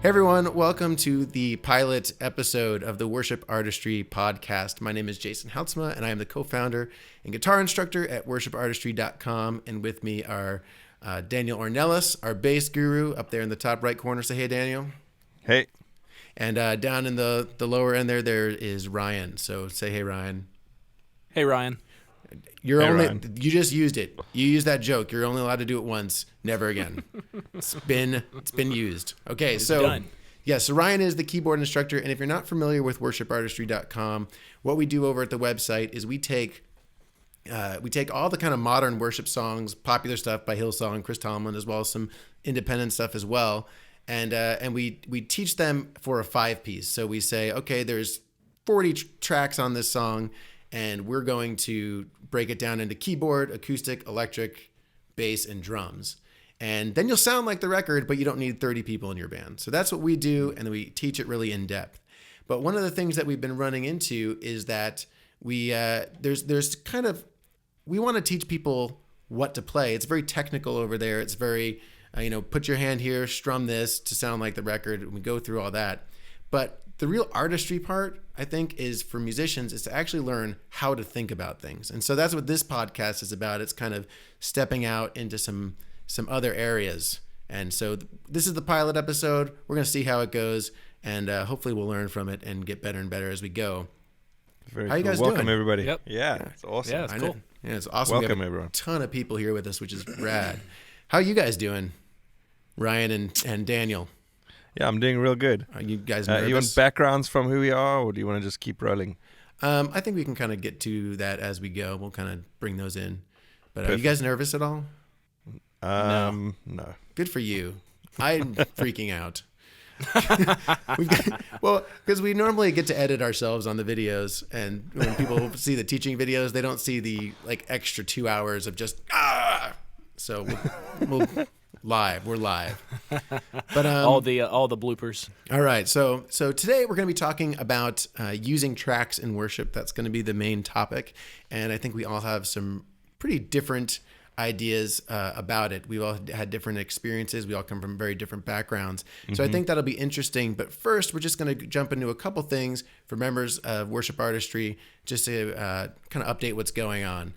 everyone, welcome to the pilot episode of the Worship Artistry podcast. My name is Jason Houtsma, and I am the co-founder and guitar instructor at worshipartistry.com. And with me are Daniel Ornelas, our bass guru, up there in the top right corner. Say hey, Daniel. Hey. And down in the lower end there is Ryan. So say hey, Ryan. Hey, Ryan. Ryan. You just used it. You used that joke. You're only allowed to do it once, never again. It's been used. Okay, so done. So Ryan is the keyboard instructor, and if you're not familiar with worshipartistry.com, what we do over at the website is we take all the kind of modern worship songs, popular stuff by Hillsong, Chris Tomlin, as well as some independent stuff as well, and we teach them for a 5-piece. So we say, okay, there's 40 tracks on this song, and we're going to break it down into keyboard, acoustic, electric, bass, and drums. And then you'll sound like the record, but you don't need 30 people in your band. So that's what we do, and we teach it really in depth. But one of the things that we've been running into is that we want to teach people what to play. It's very technical over there. It's very, put your hand here, strum this to sound like the record. And we go through all that. But the real artistry part, I think, is for musicians is to actually learn how to think about things. And so that's what this podcast is about. It's kind of stepping out into some other areas. And so this is the pilot episode. We're going to see how it goes, and hopefully we'll learn from it and get better and better as we go. Very how you guys Welcome, doing? everybody. Yep. Yeah, it's awesome. Yeah, it's cool. Yeah, it's awesome. Welcome, we have everyone. a ton of people here with us, which is rad. How are you guys doing, Ryan and Daniel? Yeah, I'm doing real good. Are you guys nervous? You want backgrounds from who we are, or do you want to just keep rolling? I think we can kind of get to that as we go. We'll kind of bring those in. But are you Perfect. guys nervous at all? No. Good for you. I'm freaking out. Because we normally get to edit ourselves on the videos, and when people see the teaching videos, they don't see the extra 2 hours of just So we'll live. We're live. But all the bloopers. all right. So today we're going to be talking about using tracks in worship. That's going to be the main topic, and I think we all have some pretty different ideas about it. We've all had different experiences. We all come from very different backgrounds. So I think that'll be interesting. But first, we're just going to jump into a couple things for members of Worship Artistry, just to kind of update what's going on.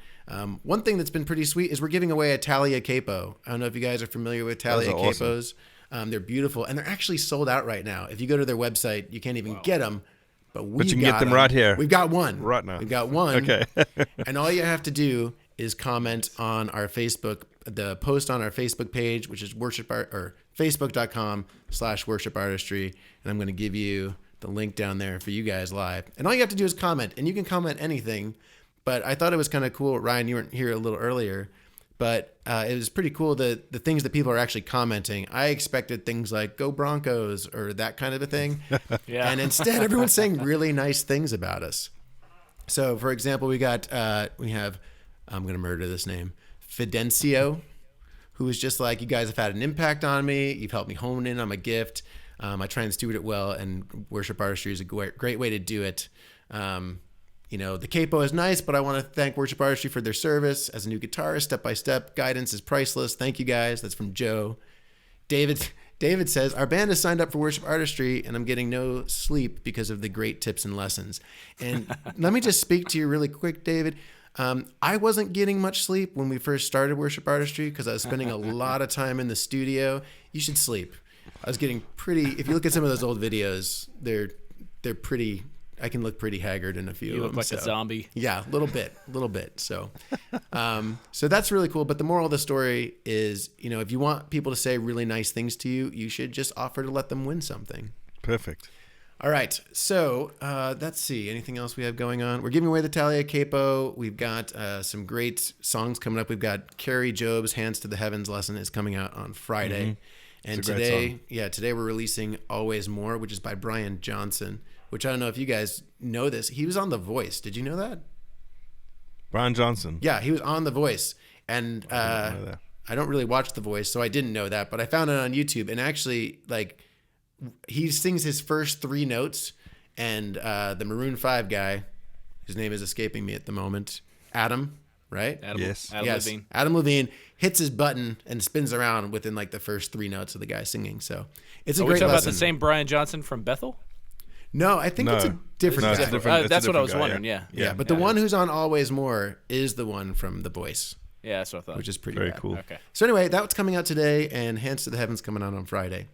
One thing that's been pretty sweet is we're giving away a Thalia capo. I don't know if you guys are familiar with Thalia capos. Awesome. They're beautiful, and they're actually sold out right now. If you go to their website, you can't even get them. But you can get them right here. We've got one. Right now. We've got one. Okay. And all you have to do is comment on our Facebook, the post on our Facebook page, which is facebook.com/worshipartistry. And I'm going to give you the link down there for you guys live. And all you have to do is comment, and you can comment anything. But I thought it was kind of cool. Ryan, you weren't here a little earlier, but it was pretty cool the things that people are actually commenting. I expected things like "Go Broncos" or that kind of a thing. Yeah. And instead, everyone's saying really nice things about us. So, for example, we have, I'm going to murder this name, Fidencio, who is just like, you guys have had an impact on me. You've helped me hone in on my gift. I try and steward it well, and worship artistry is a great way to do it. The capo is nice, but I want to thank Worship Artistry for their service. As a new guitarist, step-by-step guidance is priceless. Thank you, guys. That's from Joe. David says, our band is signed up for Worship Artistry, and I'm getting no sleep because of the great tips and lessons. And let me just speak to you really quick, David. I wasn't getting much sleep when we first started Worship Artistry because I was spending a lot of time in the studio. You should sleep. I was getting pretty, if you look at some of those old videos, they're pretty, I can look pretty haggard in a few of them. You look like a zombie. Yeah, a little bit. So, so that's really cool. But the moral of the story is, if you want people to say really nice things to you, you should just offer to let them win something. Perfect. All right. So let's see. Anything else we have going on? We're giving away the Thalia capo. We've got some great songs coming up. We've got Carrie Job's "Hands to the Heavens" lesson is coming out on Friday. Mm-hmm. And today we're releasing "Always More," which is by Brian Johnson, which I don't know if you guys know this. He was on The Voice. Did you know that? Brian Johnson. Yeah, he was on The Voice. And I didn't know that. I don't really watch The Voice, so I didn't know that. But I found it on YouTube. And actually, he sings his first 3 notes. And the Maroon 5 guy, whose name is escaping me at the moment, Adam, right? Adam, Yes. Adam Yes. Levine. Adam Levine hits his button and spins around within like the first 3 notes of the guy singing. So it's a Are we great talking lesson. about the same Brian Johnson from Bethel? No, I think it's a different No, guy. it's a different. It's a That's what I different was guy, wondering. yeah. Yeah. But the one who's on Always More is the one from The Voice, Yeah, that's what I thought. which is pretty Very rad. cool. Okay. So anyway, that's coming out today, and Hands to the Heavens coming out on Friday.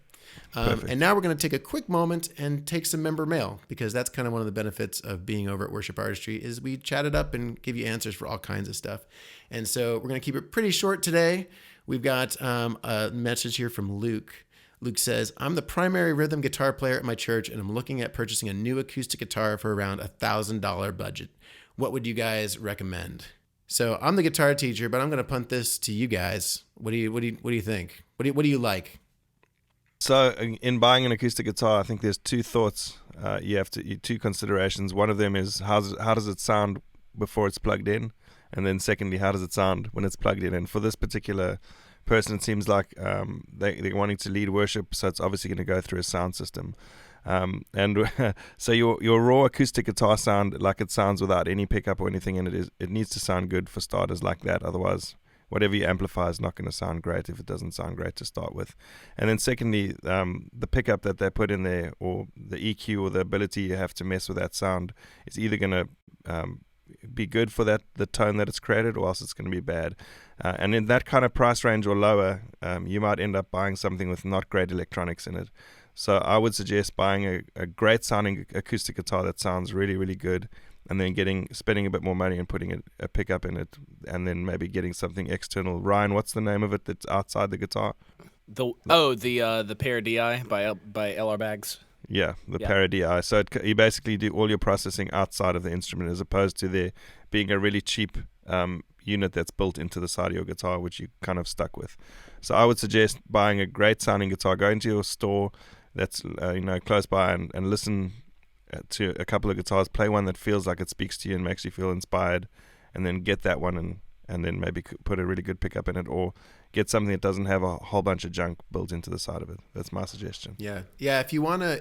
And now we're going to take a quick moment and take some member mail, because that's kind of one of the benefits of being over at Worship Artistry is we chat it up and give you answers for all kinds of stuff. And so we're going to keep it pretty short today. We've got a message here from Luke. Luke says, I'm the primary rhythm guitar player at my church, and I'm looking at purchasing a new acoustic guitar for around $1,000 budget. What would you guys recommend? So I'm the guitar teacher, but I'm going to punt this to you guys. What do you think? What do you like? So in buying an acoustic guitar, I think there's two thoughts. Two considerations. One of them is how does it sound before it's plugged in, and then secondly, how does it sound when it's plugged in? And for this particular person, it seems like they're wanting to lead worship, so it's obviously going to go through a sound system. And so your raw acoustic guitar sound, like it sounds without any pickup or anything in it, it needs to sound good for starters like that. Otherwise, whatever you amplify is not going to sound great if it doesn't sound great to start with. And then secondly, the pickup that they put in there, or the EQ, or the ability you have to mess with that sound, is either going to be good for the tone that it's created, or else it's going to be bad. And in that kind of price range or lower, you might end up buying something with not great electronics in it. So I would suggest buying a great sounding acoustic guitar that sounds really, really good, and then spending a bit more money and putting a pickup in it, and then maybe getting something external. Ryan, what's the name of it that's outside the guitar? The Paradii by LR Bags. Yeah, the Paradii. So you basically do all your processing outside of the instrument, as opposed to there being a really cheap unit that's built into the side of your guitar, which you're kind of stuck with. So I would suggest buying a great sounding guitar. Go into your store that's close by and listen to a couple of guitars. Play one that feels like it speaks to you and makes you feel inspired, and then get that one and then maybe put a really good pickup in it, or get something that doesn't have a whole bunch of junk built into the side of it. That's my suggestion. Yeah. If you wanna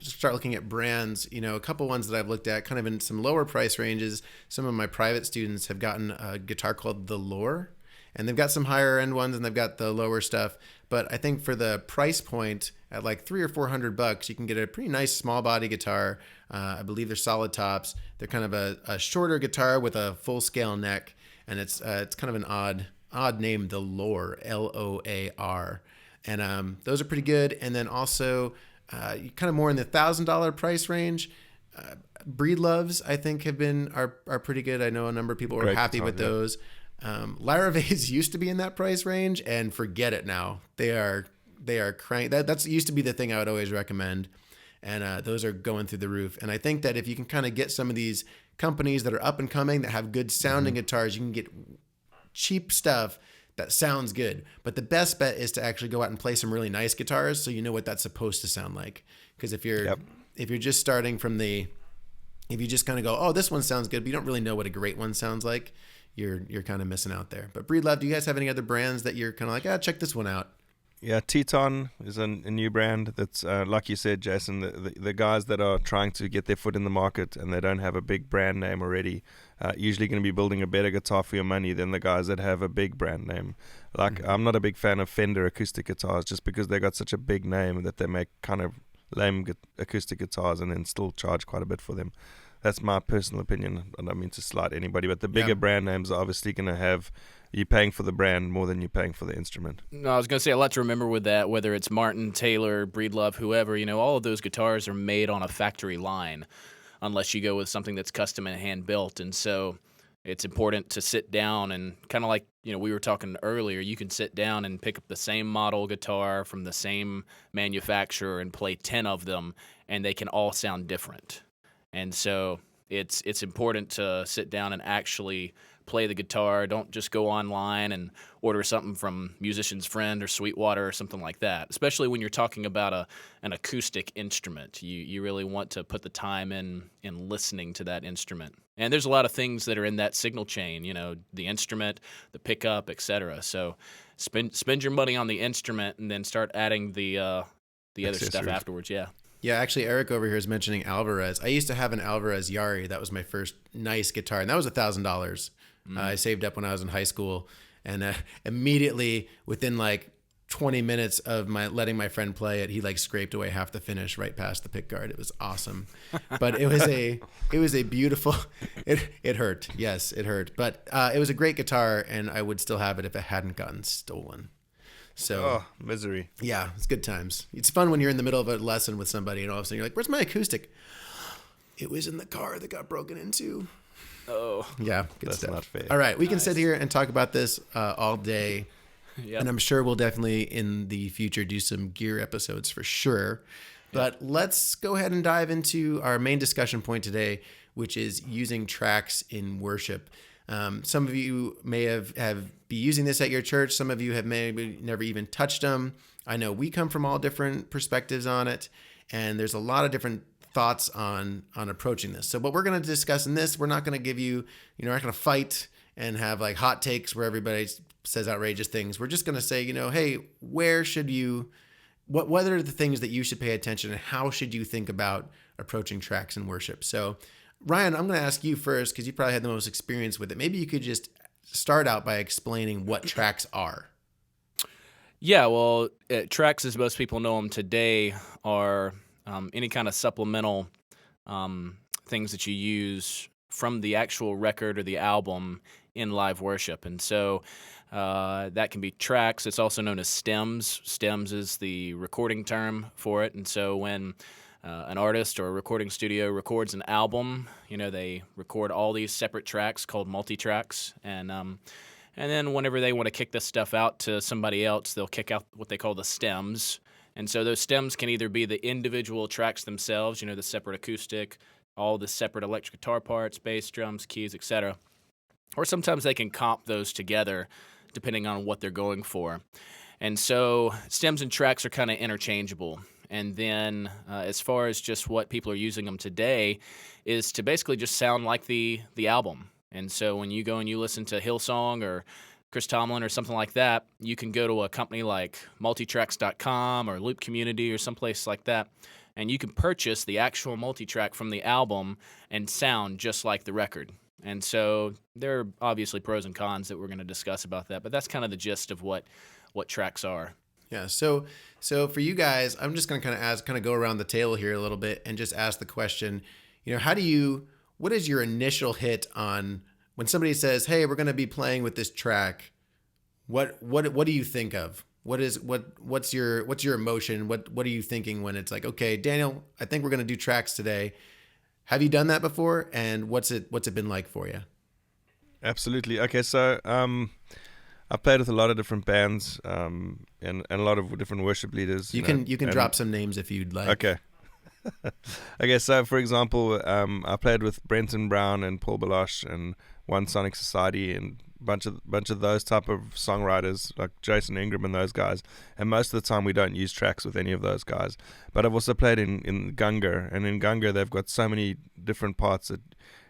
start looking at brands, a couple ones that I've looked at, kind of in some lower price ranges. Some of my private students have gotten a guitar called the Lore, and they've got some higher end ones, and they've got the lower stuff. But I think for the price point at like $300 or $400, you can get a pretty nice small body guitar. I believe they're solid tops. They're kind of a shorter guitar with a full scale neck, and it's kind of an odd name, the Lore, Loar, and those are pretty good. And then also kind of more in the $1,000 price range. Breedloves, I think, are pretty good. I know a number of people were Great happy guitar, with yeah. those. Lyra Vase used to be in that price range, and forget it now. They are crank. That's used to be the thing I would always recommend, and those are going through the roof. And I think that if you can kind of get some of these companies that are up and coming that have good sounding guitars, you can get cheap stuff that sounds good. But the best bet is to actually go out and play some really nice guitars, so you know what that's supposed to sound like. Because if you're just starting from if you just kind of go, oh, this one sounds good, but you don't really know what a great one sounds like, you're kind of missing out there. But Breedlove, do you guys have any other brands that you're kind of like, check this one out? Yeah, Teton is a new brand that's, like you said, Jason, the guys that are trying to get their foot in the market and they don't have a big brand name already, usually going to be building a better guitar for your money than the guys that have a big brand name. Like, I'm not a big fan of Fender acoustic guitars just because they got such a big name that they make kind of lame acoustic guitars and then still charge quite a bit for them. That's my personal opinion. I don't mean to slight anybody, but the bigger brand names are obviously going to have you paying for the brand more than you're paying for the instrument. No, I was going to say a lot to remember with that, whether it's Martin, Taylor, Breedlove, whoever, all of those guitars are made on a factory line, unless you go with something that's custom and hand built. And so it's important to sit down and kind of like, we were talking earlier, you can sit down and pick up the same model guitar from the same manufacturer and play 10 of them, and they can all sound different. And so it's important to sit down and actually play the guitar. Don't just go online and order something from Musician's Friend or Sweetwater or something like that, especially when you're talking about an acoustic instrument. You really want to put the time in listening to that instrument. And there's a lot of things that are in that signal chain, the instrument, the pickup, etc. So spend your money on the instrument and then start adding the other stuff afterwards, yeah. Yeah, actually, Eric over here is mentioning Alvarez. I used to have an Alvarez Yari. That was my first nice guitar, and that was $1,000. I saved up when I was in high school, and immediately within like 20 minutes of my letting my friend play it, he like scraped away half the finish right past the pick guard. It was awesome, but it was a beautiful. It hurt. Yes, it hurt, but it was a great guitar, and I would still have it if it hadn't gotten stolen. So misery. Yeah, it's good times. It's fun when you're in the middle of a lesson with somebody, and all of a sudden you're like, "Where's my acoustic?" It was in the car that got broken into. Oh, yeah, good That's stuff. not fair. All right, we can sit here and talk about this all day. Yep. And I'm sure we'll definitely in the future do some gear episodes for sure. But let's go ahead and dive into our main discussion point today, which is using tracks in worship. Some of you may have be using this at your church. Some of you have maybe never even touched them. I know we come from all different perspectives on it, and there's a lot of different thoughts on approaching this. So what we're going to discuss in this, we're not going to give you, we're not going to fight and have like hot takes where everybody says outrageous things. We're just going to say, hey, where should you, what are the things that you should pay attention and how should you think about approaching tracks in worship? So Ryan, I'm going to ask you first because you probably had the most experience with it. Maybe you could just start out by explaining what tracks are. Yeah, well, tracks, as most people know them today, are any kind of supplemental things that you use from the actual record or the album in live worship. And so that can be tracks. It's also known as stems. Stems is the recording term for it. And so when an artist or a recording studio records an album, they record all these separate tracks called multi-tracks. And then whenever they want to kick this stuff out to somebody else, they'll kick out what they call the stems. And so those stems can either be the individual tracks themselves, the separate acoustic, all the separate electric guitar parts, bass, drums, keys, etc. Or sometimes they can comp those together depending on what they're going for. And so stems and tracks are kind of interchangeable. And then as far as just what people are using them today is to basically just sound like the album. And so when you go and you listen to Hillsong or Chris Tomlin or something like that, you can go to a company like multitracks.com or Loop Community or someplace like that, and you can purchase the actual multitrack from the album and sound just like the record. And so there are obviously pros and cons that we're going to discuss about that, but that's kind of the gist of what tracks are. Yeah. So for you guys, I'm just going to kind of go around the table here a little bit and just ask the question, what is your initial hit on when somebody says, "Hey, we're going to be playing with this track"? What do you think of? What's your emotion? What are you thinking when it's like, "Okay, Daniel, I think we're going to do tracks today." Have you done that before? And what's it been like for you? Absolutely. Okay, so I've played with a lot of different bands and a lot of different worship leaders. You can drop some names if you'd like. Okay. Okay, so for example, I played with Brenton Brown and Paul Baloche and One Sonic Society and bunch of those type of songwriters like Jason Ingram and those guys. And most of the time we don't use tracks with any of those guys. But I've also played in Gunga, and in Gunga they've got so many different parts that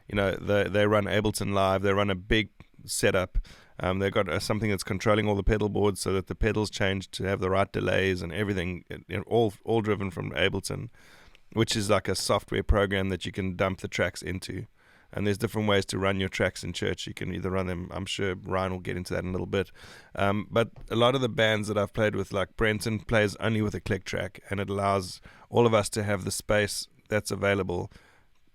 they run Ableton Live. They run a big setup. They've got something that's controlling all the pedal boards so that the pedals change to have the right delays and everything, all driven from Ableton, which is like a software program that you can dump the tracks into. And there's different ways to run your tracks in church. You can either run them, I'm sure Ryan will get into that in a little bit. But a lot of the bands that I've played with, like Brenton, plays only with a click track, and it allows all of us to have the space that's available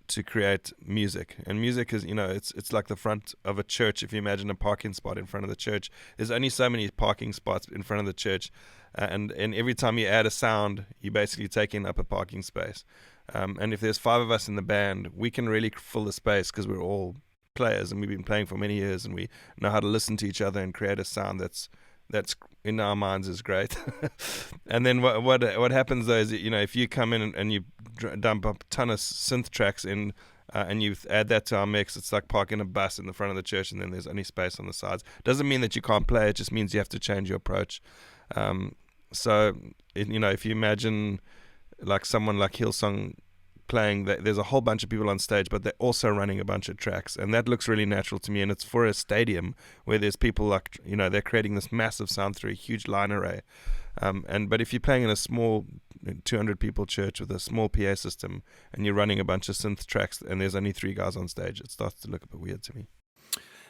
to create music. And music is, it's like the front of a church. If you imagine a parking spot in front of the church, there's only so many parking spots in front of the church. And every time you add a sound, you're basically taking up a parking space. And if there's 5 of us in the band, we can really fill the space because we're all players and we've been playing for many years and we know how to listen to each other and create a sound that's in our minds is great. And then what happens though is, if you come in and you dump a ton of synth tracks in and you add that to our mix, it's like parking a bus in the front of the church and then there's only space on the sides. Doesn't mean that you can't play, it just means you have to change your approach. If you imagine like someone like Hillsong playing, there's a whole bunch of people on stage, but they're also running a bunch of tracks, and that looks really natural to me. And it's for a stadium where there's people like, they're creating this massive sound through a huge line array. But if you're playing in a small 200 people church with a small PA system and you're running a bunch of synth tracks and there's only 3 guys on stage, it starts to look a bit weird to me.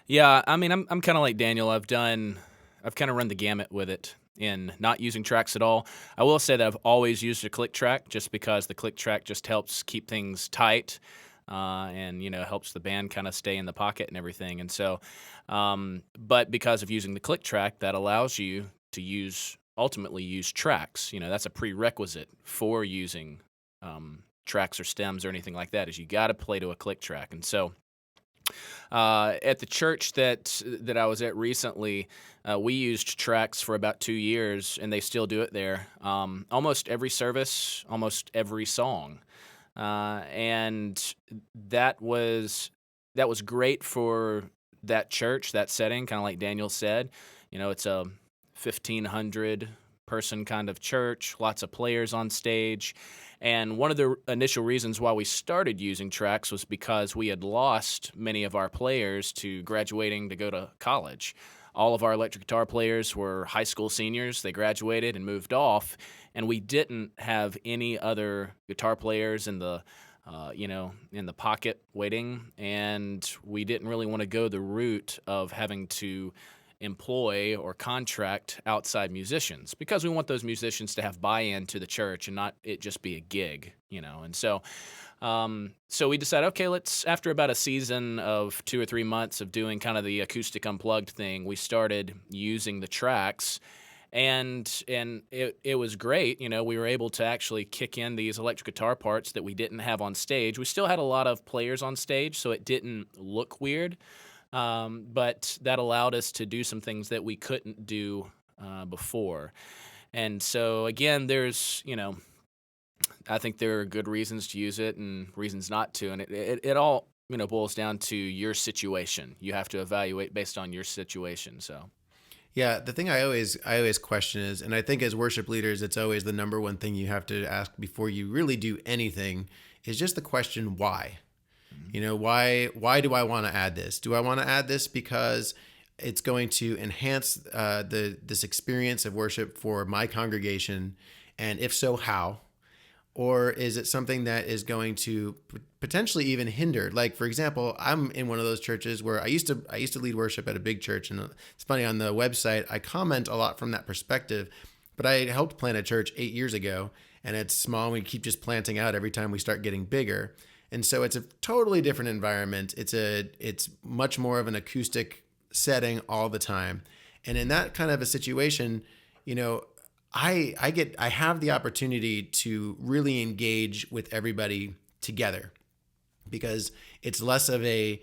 Yeah, I mean, I'm kind of like Daniel. I've kind of run the gamut with it in not using tracks at all. I will say that I've always used a click track just because the click track just helps keep things tight, and helps the band kind of stay in the pocket and everything. And so, but because of using the click track, that allows you to ultimately use tracks. That's a prerequisite for using tracks or stems or anything like that. Is you got to play to a click track. And so, at the church that I was at recently, we used tracks for about 2 years, and they still do it there. Almost every service, almost every song, and that was great for that church, that setting. Kind of like Daniel said, it's a 1,500 person kind of church, lots of players on stage. And one of the initial reasons why we started using tracks was because we had lost many of our players to graduating to go to college. All of our electric guitar players were high school seniors. They graduated and moved off, and we didn't have any other guitar players in the pocket waiting, and we didn't really want to go the route of having to employ or contract outside musicians, because we want those musicians to have buy-in to the church and not it just be a gig, And so, so we decided, okay, after about a season of 2 or 3 months of doing kind of the acoustic unplugged thing, we started using the tracks, and it was great. We were able to actually kick in these electric guitar parts that we didn't have on stage. We still had a lot of players on stage, so it didn't look weird. But that allowed us to do some things that we couldn't do before. And so, again, I think there are good reasons to use it and reasons not to. And it all, boils down to your situation. You have to evaluate based on your situation. So, yeah, the thing I always question is, and I think as worship leaders, it's always the number one thing you have to ask before you really do anything, is just the question, why? Why do I want to add this? Do I want to add this because it's going to enhance this experience of worship for my congregation? And if so, how? Or is it something that is going to potentially even hinder? Like, for example, I'm in one of those churches where I used to lead worship at a big church, and it's funny, on the website I comment a lot from that perspective. But I helped plant a church 8 years ago, and it's small. And we keep just planting out every time we start getting bigger. And so it's a totally different environment. It's much more of an acoustic setting all the time. And in that kind of a situation, I have the opportunity to really engage with everybody together, because it's less of a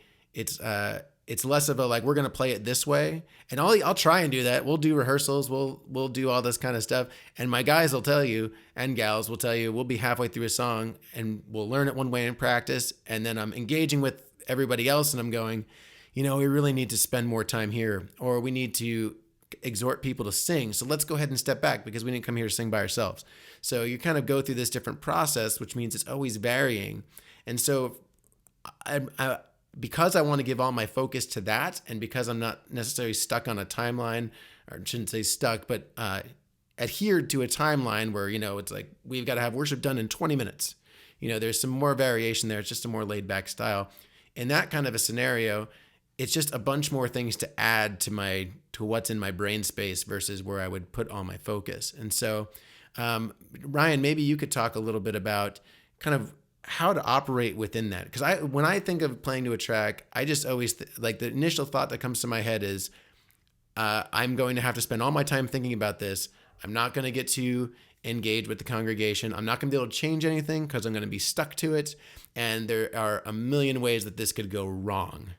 like, we're going to play it this way. And I'll try and do that. We'll do rehearsals. We'll do all this kind of stuff. And my guys will tell you, and gals will tell you, we'll be halfway through a song and we'll learn it one way in practice. And then I'm engaging with everybody else, and I'm going, we really need to spend more time here, or we need to exhort people to sing. So let's go ahead and step back, because we didn't come here to sing by ourselves. So you kind of go through this different process, which means it's always varying. And so because I want to give all my focus to that, and because I'm not necessarily stuck on a timeline, or I shouldn't say stuck, but adhered to a timeline where, it's like, we've got to have worship done in 20 minutes. There's some more variation there. It's just a more laid back style. In that kind of a scenario, it's just a bunch more things to add to what's in my brain space versus where I would put all my focus. And so, Ryan, maybe you could talk a little bit about kind of how to operate within that. Because when I think of playing to a track, I just always like, the initial thought that comes to my head is, I'm going to have to spend all my time thinking about this. I'm not going to get to engage with the congregation. I'm not going to be able to change anything because I'm going to be stuck to it. And there are a million ways that this could go wrong.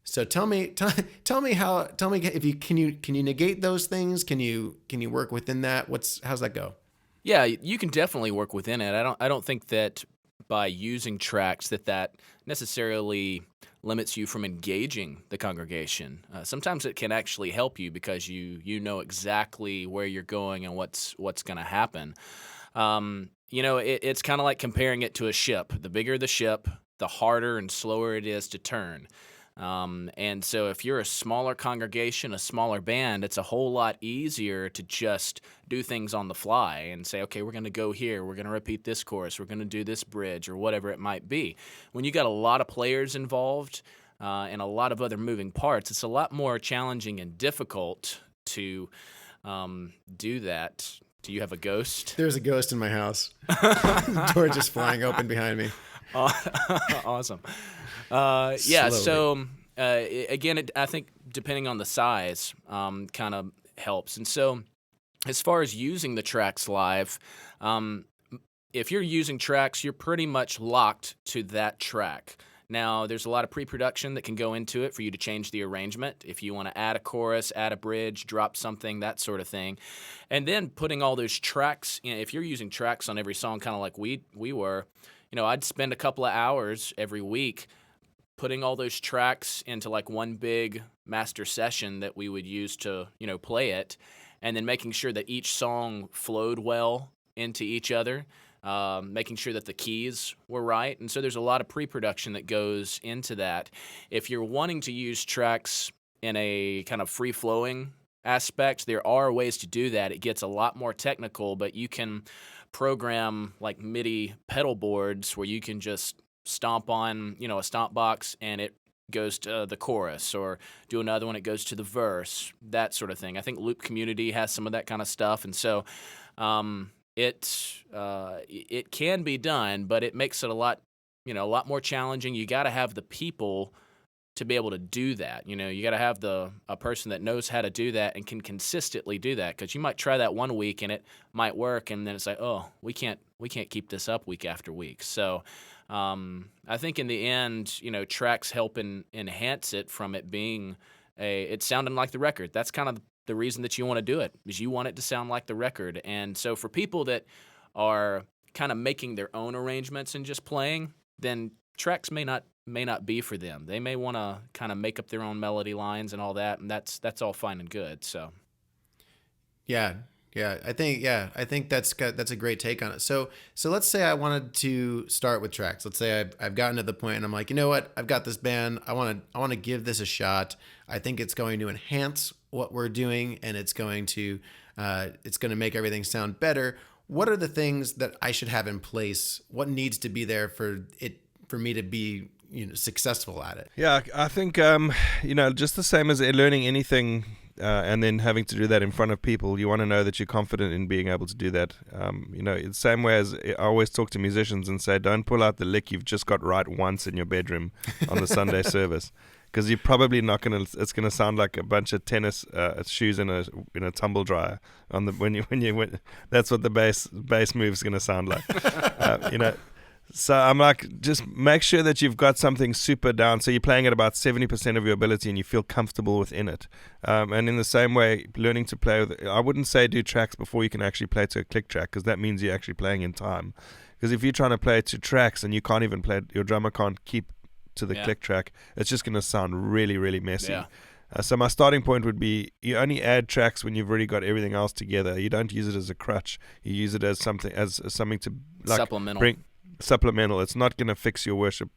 So tell me if you can you negate those things? Can you work within that? How's that go? Yeah, you can definitely work within it. I don't think that by using tracks that necessarily limits you from engaging the congregation. Sometimes it can actually help you, because you know exactly where you're going and what's going to happen. It's kind of like comparing it to a ship. The bigger the ship, the harder and slower it is to turn. And so if you're a smaller congregation, a smaller band, it's a whole lot easier to just do things on the fly and say, okay, we're going to go here, we're going to repeat this chorus, we're going to do this bridge, or whatever it might be. When you got a lot of players involved, and a lot of other moving parts, it's a lot more challenging and difficult to do that. Do you have a ghost? There's a ghost in my house. Door just flying open behind me. Awesome. Yeah, Slowly. so again, I think depending on the size kind of helps. And so as far as using the tracks live, if you're using tracks, you're pretty much locked to that track. Now, there's a lot of pre-production that can go into it for you to change the arrangement. If you want to add a chorus, add a bridge, drop something, that sort of thing. And then putting all those tracks, if you're using tracks on every song, kind of like we were, I'd spend a couple of hours every week putting all those tracks into like one big master session that we would use to, play it, and then making sure that each song flowed well into each other. Making sure that the keys were right. And so there's a lot of pre-production that goes into that. If you're wanting to use tracks in a kind of free-flowing aspect, there are ways to do that. It gets a lot more technical, but you can program like MIDI pedal boards where you can just stomp on, a stomp box and it goes to the chorus, or do another one, it goes to the verse, that sort of thing. I think Loop Community has some of that kind of stuff. And so it can be done, but it makes it a lot more challenging. You got to have the people to be able to do that. You got to have a person that knows how to do that and can consistently do that, because you might try that one week and it might work, and then it's like, oh, we can't keep this up week after week. So I think in the end, tracks help enhance it from it being it's sounding like the record. That's kind of the reason that you want to do it, is you want it to sound like the record. And so for people that are kind of making their own arrangements and just playing, then tracks may not be for them. They may want to kind of make up their own melody lines and all that, and that's all fine and good. So Yeah. I think that's a great take on it. So let's say I wanted to start with tracks. Let's say I've gotten to the point and I'm like, you know what? I've got this band. I want to give this a shot. I think it's going to enhance what we're doing, and it's going to make everything sound better. What are the things that I should have in place? What needs to be there for me to be successful at it? Yeah, I think just the same as learning anything, and then having to do that in front of people, you want to know that you're confident in being able to do that. The same way as I always talk to musicians and say, don't pull out the lick you've just got right once in your bedroom on the Sunday service, because you're probably not gonna. It's gonna sound like a bunch of tennis shoes in a tumble dryer on the when that's what the bass move is gonna sound like. So I'm like, just make sure that you've got something super down. So you're playing at about 70% of your ability and you feel comfortable within it. And in the same way, learning to play I wouldn't say do tracks before you can actually play to a click track, because that means you're actually playing in time. Because if you're trying to play to tracks and you can't even play, your drummer can't keep to the click track, it's just going to sound really, really messy. Yeah. So my starting point would be, you only add tracks when you've already got everything else together. You don't use it as a crutch. You use it as something to like supplemental. It's not going to fix your worship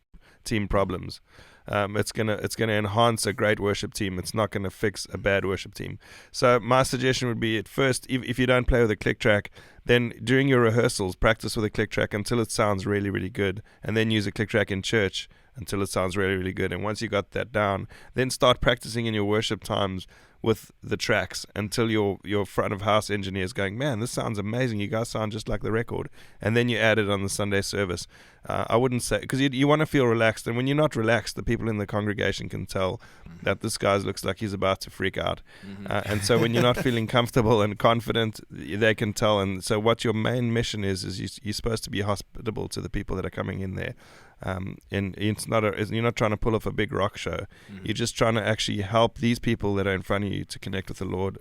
team problems. It's gonna enhance a great worship team. It's not going to fix a bad worship team. So my suggestion would be, at first, if you don't play with a click track, then during your rehearsals, practice with a click track until it sounds really, really good, and then use a click track in church until it sounds really, really good. And once you got that down, then start practicing in your worship times with the tracks until your front of house engineer is going, man, this sounds amazing. You guys sound just like the record. And then you add it on the Sunday service. I wouldn't say, because you want to feel relaxed. And when you're not relaxed, the people in the congregation can tell that this guy looks like he's about to freak out. And so when you're not feeling comfortable and confident, they can tell. And so what your main mission is you're supposed to be hospitable to the people that are coming in there. And you're not trying to pull off a big rock show. You're just trying to actually help these people that are in front of you to connect with the Lord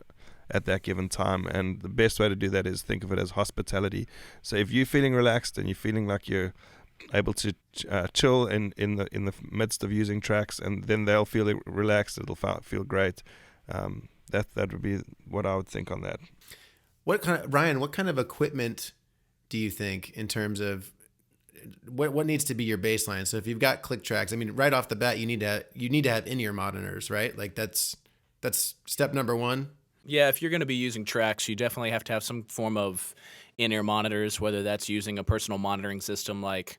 at that given time. And the best way to do that is think of it as hospitality. So if you're feeling relaxed and you're feeling like you're able to chill in the midst of using tracks, and then they'll feel relaxed, it'll feel great. That would be what I would think on that. Ryan, what kind of equipment do you think, in terms of what needs to be your baseline? So if you've got click tracks, I mean, right off the bat, you need to have in-ear monitors, right? Like that's step number one. Yeah, if you're going to be using tracks, you definitely have to have some form of in-ear monitors, whether that's using a personal monitoring system like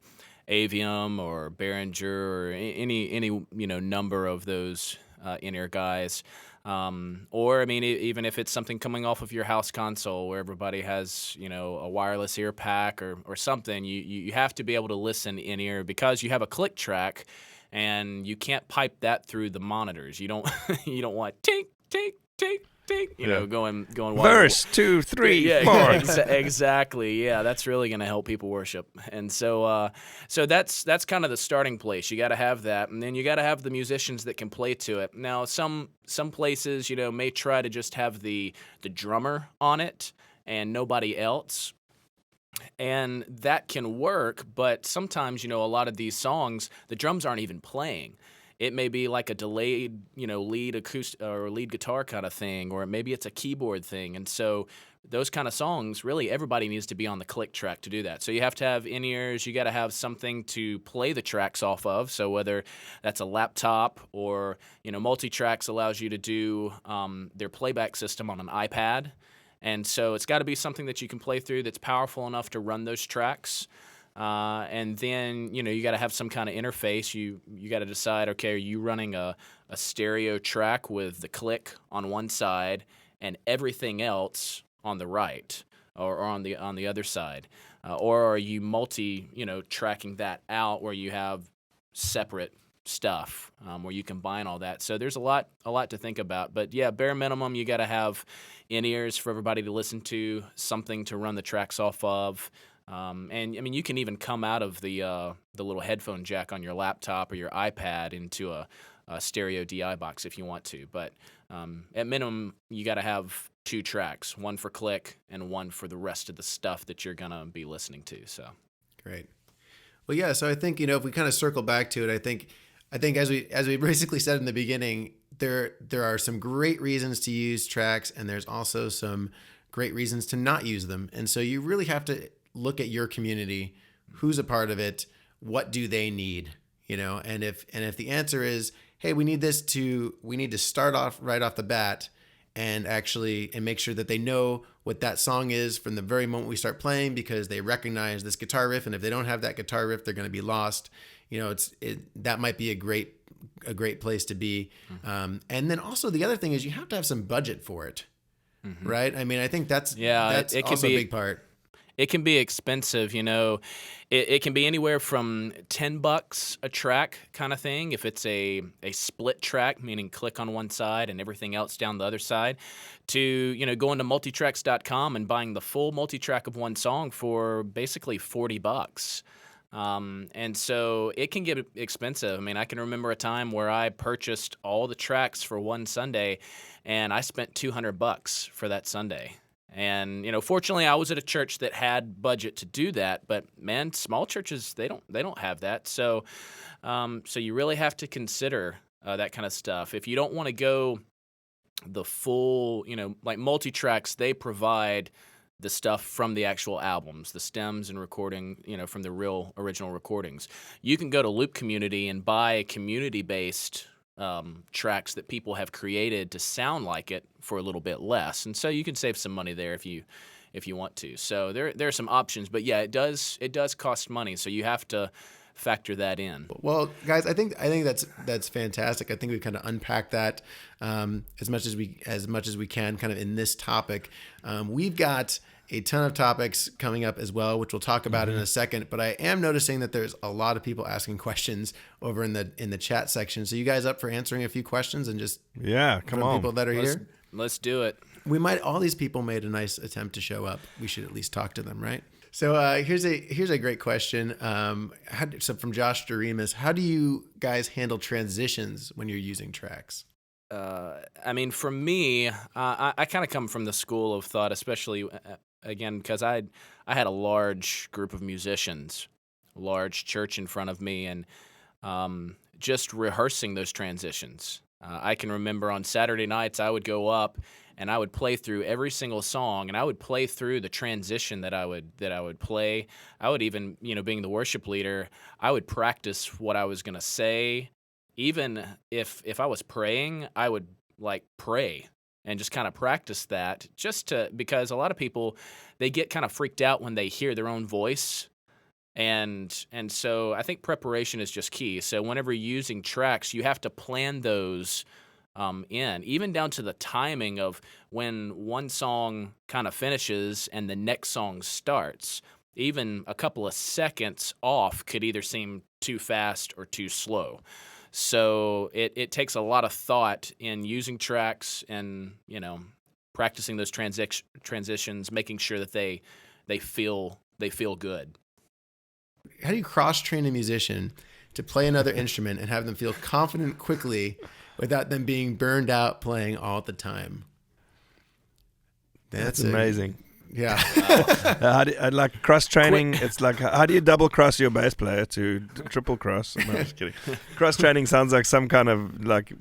Avium or Behringer or any number of those in-ear guys. Or I mean, even if it's something coming off of your house console where everybody has a wireless ear pack or something, you have to be able to listen in ear because you have a click track, and you can't pipe that through the monitors. You don't you don't want tink tink tink tink going while Verse 2, 3, yeah, 4. exactly. Yeah, that's really going to help people worship. And so that's kind of the starting place. You got to have that, and then you got to have the musicians that can play to it. Now, some places, may try to just have the drummer on it and nobody else. And that can work, but sometimes, a lot of these songs, the drums aren't even playing. It may be like a delayed, lead acoustic or lead guitar kind of thing, or maybe it's a keyboard thing. And so those kind of songs, really everybody needs to be on the click track to do that. So you have to have in-ears, you got to have something to play the tracks off of. So whether that's a laptop or, Multitracks allows you to do their playback system on an iPad. And so it's got to be something that you can play through that's powerful enough to run those tracks. And then, you got to have some kind of interface. You got to decide, okay, are you running a stereo track with the click on one side and everything else on the right or on the other side? Or are you tracking that out where you have separate stuff where you combine all that? So there's a lot to think about. But yeah, bare minimum, you got to have in-ears for everybody to listen to, something to run the tracks off of. And I mean, you can even come out of the little headphone jack on your laptop or your iPad into a stereo DI box if you want to. But at minimum, you got to have 2 tracks, one for click and one for the rest of the stuff that you're gonna be listening to. So great. Well, yeah. So I think if we kind of circle back to it, I think as we basically said in the beginning, there are some great reasons to use tracks, and there's also some great reasons to not use them. And so you really have to look at your community, who's a part of it, what do they need, and if the answer is, hey, we need to start off right off the bat and make sure that they know what that song is from the very moment we start playing, because they recognize this guitar riff, and if they don't have that guitar riff, they're going to be lost. That might be a great place to be. And then also the other thing is you have to have some budget for it, right? I mean, I think that's also a big part. It can be expensive, It can be anywhere from $10 a track kind of thing if it's a split track, meaning click on one side and everything else down the other side, to going to multitracks.com and buying the full multitrack of one song for basically $40. And so it can get expensive. I mean, I can remember a time where I purchased all the tracks for one Sunday, and I spent $200 for that Sunday. And fortunately, I was at a church that had budget to do that. But man, small churches they don't have that. So, so you really have to consider that kind of stuff. If you don't want to go the full, like Multitracks, they provide the stuff from the actual albums, the stems and recording, from the real original recordings. You can go to Loop Community and buy community-based tracks that people have created to sound like it for a little bit less, and so you can save some money there if you want to. So there are some options, but yeah, it does cost money, so you have to factor that in. Well, guys, I think that's fantastic. I think we've kind of unpacked that as much as we can, kind of in this topic. We've got a ton of topics coming up as well, which we'll talk about in a second. But I am noticing that there's a lot of people asking questions over in the chat section. So you guys up for answering a few questions and just come on, people that are here? Let's do it. All these people made a nice attempt to show up. We should at least talk to them, right? So here's a great question. So from Josh Doremus, how do you guys handle transitions when you're using tracks? I mean, for me, I kind of come from the school of thought, especially again because I had a large group of musicians, large church in front of me, and just rehearsing those transitions. I can remember on Saturday nights I would go up and I would play through every single song, and I would play through the transition that I would play. I would even, being the worship leader, I would practice what I was going to say. Even if I was praying, I would pray and just kind of practice that because a lot of people, they get kind of freaked out when they hear their own voice. And so I think preparation is just key. So whenever you're using tracks, you have to plan those in, even down to the timing of when one song kind of finishes and the next song starts. Even a couple of seconds off could either seem too fast or too slow. So it takes a lot of thought in using tracks and, practicing those transitions, making sure that they feel good. How do you cross-train a musician to play another instrument and have them feel confident quickly without them being burned out playing all the time? That's amazing. Yeah. Like cross training, it's like, how do you double cross your bass player to triple cross? No, I'm just kidding. Cross training sounds like some kind of like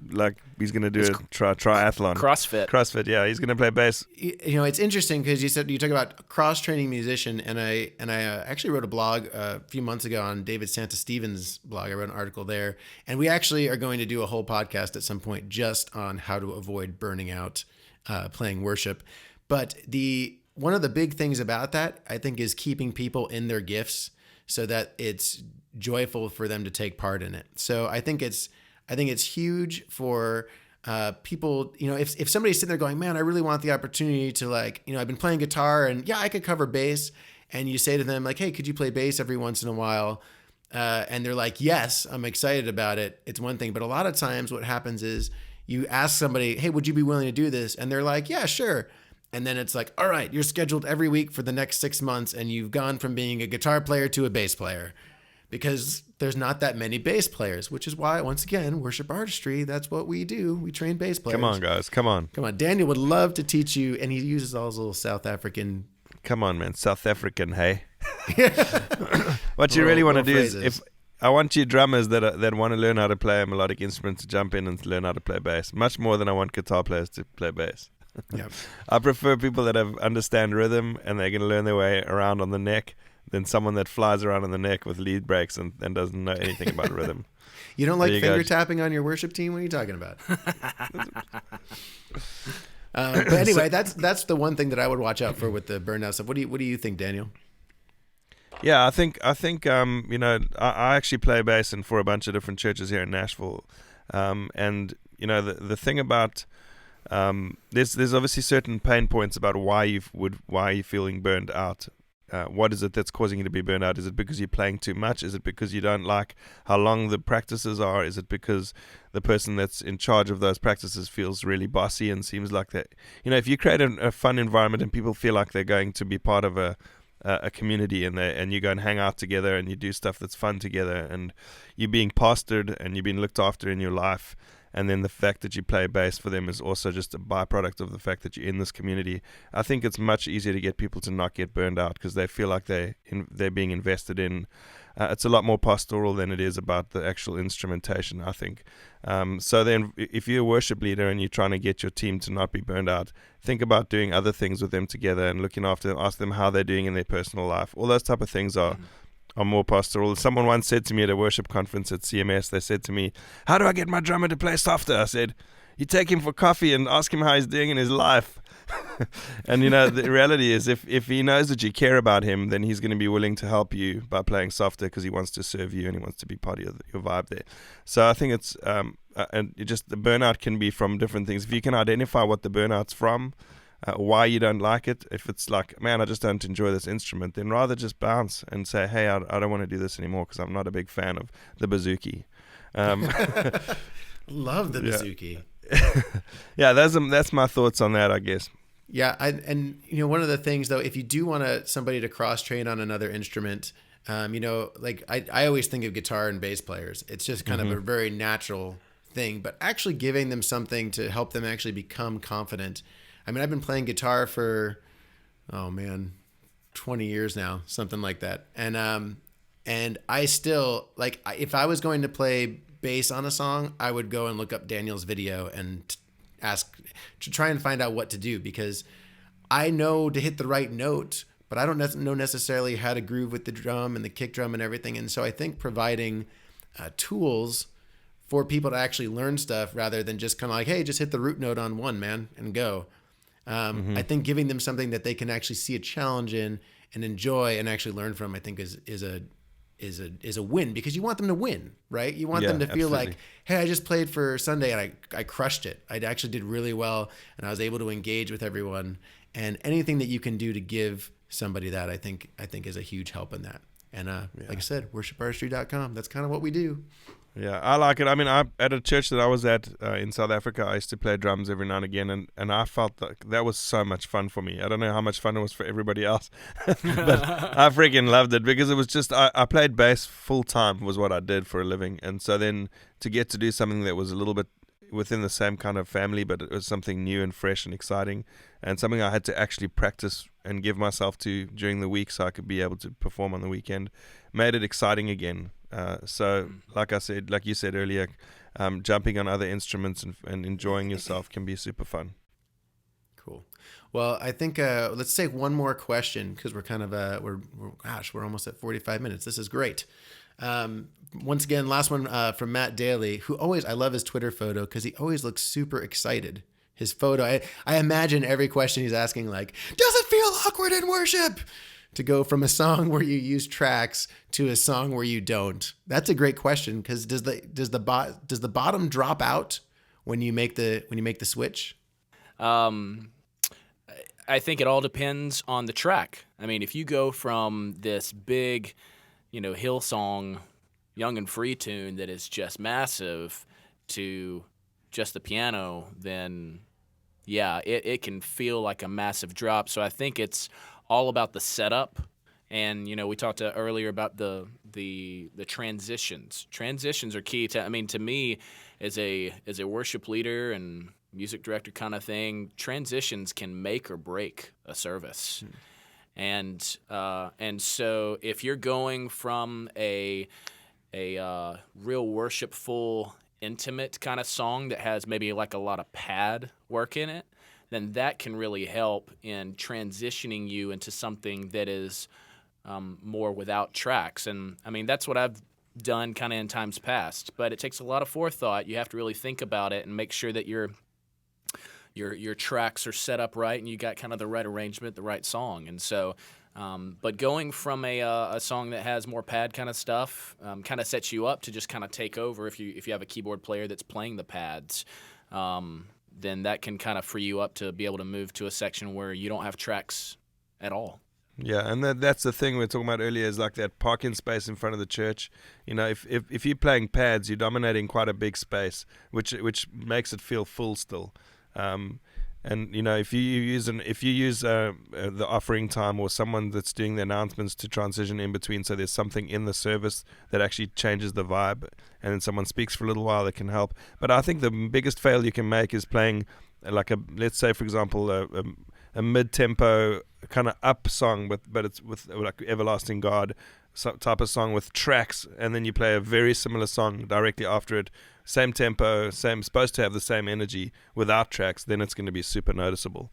he's going to do a triathlon. CrossFit, yeah. He's going to play bass. It's interesting because you talk about cross training musician, and I actually wrote a blog a few months ago on David Santa Stevens' blog. I wrote an article there, and we actually are going to do a whole podcast at some point just on how to avoid burning out playing worship. But one of the big things about that, I think, is keeping people in their gifts so that it's joyful for them to take part in it. So I think it's huge for people. If somebody's sitting there going, man, I really want the opportunity to I've been playing guitar and I could cover bass, and you say to them like, hey, could you play bass every once in a while? And they're like, yes, I'm excited about it. It's one thing, but a lot of times what happens is you ask somebody, hey, would you be willing to do this? And they're like, yeah, sure. And then it's like, all right, you're scheduled every week for the next 6 months, and you've gone from being a guitar player to a bass player because there's not that many bass players, which is why, once again, worship artistry, that's what we do. We train bass players. Come on, guys. Come on. Daniel would love to teach you, and he uses all his little South African. Come on, man. South African, hey? What you really want to do is, if I want you drummers that want to learn how to play a melodic instrument to jump in and learn how to play bass, much more than I want guitar players to play bass. Yep. I prefer people that understand rhythm and they're going to learn their way around on the neck than someone that flies around on the neck with lead breaks and doesn't know anything about rhythm. You don't like finger tapping on your worship team? What are you talking about? But anyway, that's the one thing that I would watch out for with the burnout stuff. What do you think, Daniel? Yeah, I think I actually play bass for a bunch of different churches here in Nashville, and the thing about there's obviously certain pain points about why you're feeling burned out. What is it that's causing you to be burned out? Is it because you're playing too much? Is it because you don't like how long the practices are? Is it because the person that's in charge of those practices feels really bossy and seems like that? If you create a fun environment and people feel like they're going to be part of a community and you go and hang out together and you do stuff that's fun together and you're being pastored and you're being looked after in your life, and then the fact that you play bass for them is also just a byproduct of the fact that you're in this community. I think it's much easier to get people to not get burned out because they feel like they're being invested in. It's a lot more pastoral than it is about the actual instrumentation, I think. So then if you're a worship leader and you're trying to get your team to not be burned out, think about doing other things with them together and looking after them, ask them how they're doing in their personal life. All those type of things are more pastoral. Someone once said to me at a worship conference at CMS, they said to me, how do I get my drummer to play softer? I said, you take him for coffee and ask him how he's doing in his life. And the reality is if he knows that you care about him, then he's going to be willing to help you by playing softer because he wants to serve you and he wants to be part of your vibe there. So I think it's and just the burnout can be from different things. If you can identify what the burnout's from, why you don't like it. If it's like, man, I just don't enjoy this instrument, then rather just bounce and say, hey, I don't want to do this anymore because I'm not a big fan of the bouzouki. Love the bouzouki. Yeah, that's my thoughts on that, I guess. Yeah, one of the things though, if you do want somebody to cross train on another instrument, I always think of guitar and bass players. It's just kind of a very natural thing, but actually giving them something to help them actually become confident. I mean, I've been playing guitar for, 20 years now, something like that. And I still, if I was going to play bass on a song, I would go and look up Daniel's video and to try and find out what to do, because I know to hit the right note, but I don't know necessarily how to groove with the drum and the kick drum and everything. And so I think providing tools for people to actually learn stuff rather than just kind of like, hey, just hit the root note on one, man, and go. I think giving them something that they can actually see a challenge in and enjoy and actually learn from, I think is is a win, because you want them to win, right? You want them to feel absolutely. like, hey, I just played for Sunday and I crushed it. I actually did really well and I was able to engage with everyone. And anything that you can do to give somebody that, I think is a huge help in that. And like I said, worshipartistry.com. That's kind of what we do. Yeah, I like it. I mean, at a church that I was at in South Africa, I used to play drums every now and again, and I felt that was so much fun for me. I don't know how much fun it was for everybody else, but I freaking loved it, because it was just, I played bass full time was what I did for a living. And so then to get to do something that was a little bit within the same kind of family, but it was something new and fresh and exciting, and something I had to actually practice and give myself to during the week so I could be able to perform on the weekend, made it exciting again. So like you said earlier, jumping on other instruments and enjoying yourself can be super fun. Cool. Well, I think let's take one more question, because we're kind of we're almost at 45 minutes. This is great. Once again, last one from Matt Daly, who I love his Twitter photo because he always looks super excited. His photo, I imagine every question he's asking, like, does it feel awkward in worship? To go from a song where you use tracks to a song where you don't. That's a great question, because does the bottom drop out when you make the switch? I think it all depends on the track. I mean, if you go from this big, Hillsong, Young and Free tune that is just massive to just the piano, then yeah, it can feel like a massive drop. So I think it's all about the setup. And we talked earlier about the transitions. Transitions are key to me as a worship leader and music director kind of thing. Transitions can make or break a service. And so if you're going from a real worshipful, intimate kind of song that has maybe like a lot of pad work in it, then that can really help in transitioning you into something that is more without tracks. And I mean, that's what I've done kind of in times past, but it takes a lot of forethought. You have to really think about it and make sure that your tracks are set up right and you got kind of the right arrangement, the right song. And so, but going from a song that has more pad kind of stuff kind of sets you up to just kind of take over if you have a keyboard player that's playing the pads. Then that can kind of free you up to be able to move to a section where you don't have tracks at all. Yeah, and that's the thing we were talking about earlier, is like that parking space in front of the church. If you're playing pads, you're dominating quite a big space, which makes it feel full still. And if you use the offering time or someone that's doing the announcements to transition in between, so there's something in the service that actually changes the vibe, and then someone speaks for a little while, that can help. But I think the biggest fail you can make is playing like let's say for example a mid-tempo kind of up song, but it's with like Everlasting God type of song with tracks, and then you play a very similar song directly after it, same tempo, supposed to have the same energy without tracks, then it's going to be super noticeable.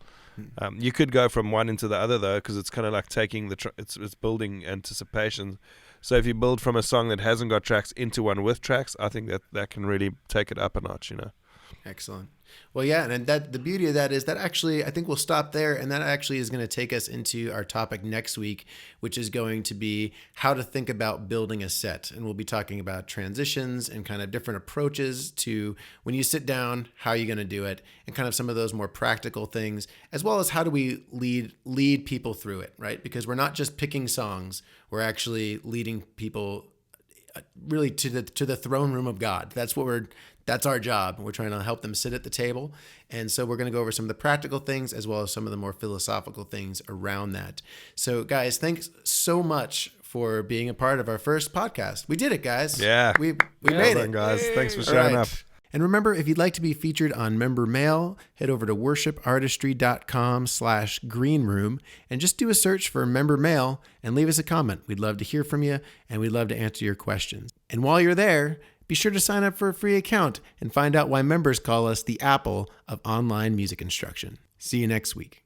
You could go from one into the other though, because it's kind of like taking it's building anticipation. So if you build from a song that hasn't got tracks into one with tracks, I think that can really take it up a notch. Excellent. Well, yeah, and the beauty of that is that actually I think we'll stop there, and that actually is going to take us into our topic next week, which is going to be how to think about building a set. And we'll be talking about transitions and kind of different approaches to when you sit down, how are you going to do it, and kind of some of those more practical things, as well as how do we lead people through it, right? Because we're not just picking songs, we're actually leading people really to the throne room of God. That's our job. We're trying to help them sit at the table. And so we're going to go over some of the practical things as well as some of the more philosophical things around that. So guys, thanks so much for being a part of our first podcast. We did it, guys. Yeah. We made it. Guys. Thanks for showing up. And remember, if you'd like to be featured on Member Mail, head over to worshipartistry.com/greenroom and just do a search for Member Mail and leave us a comment. We'd love to hear from you, and we'd love to answer your questions. And while you're there, be sure to sign up for a free account and find out why members call us the Apple of online music instruction. See you next week.